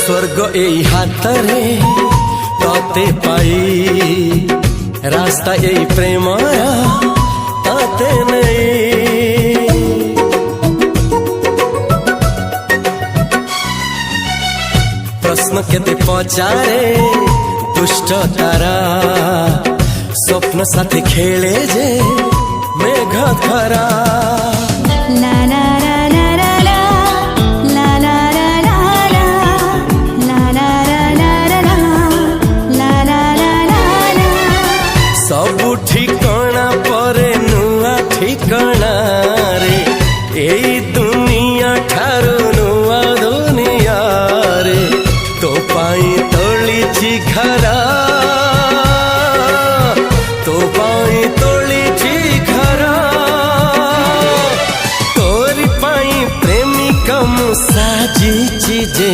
स्वर्ग एई हातरे तोते पाई रास्ता एई प्रेमया ताते नहीं। प्रश्न केते पचारे दुष्ट तारा स्वप्न साथी खेले जे मेघ खरा। ला ला ला ला ला ला ला ला ला ला ला ला ला ला ला। सबु ठिकाना परे नुआ ठिकाना रे एई दुनिया ठारू नुआ दुनिया रे। तो पाई तोलिछि घरा तो पाई तोलिछि घरा तोरी पाई प्रेमिका मु साजिछि जे।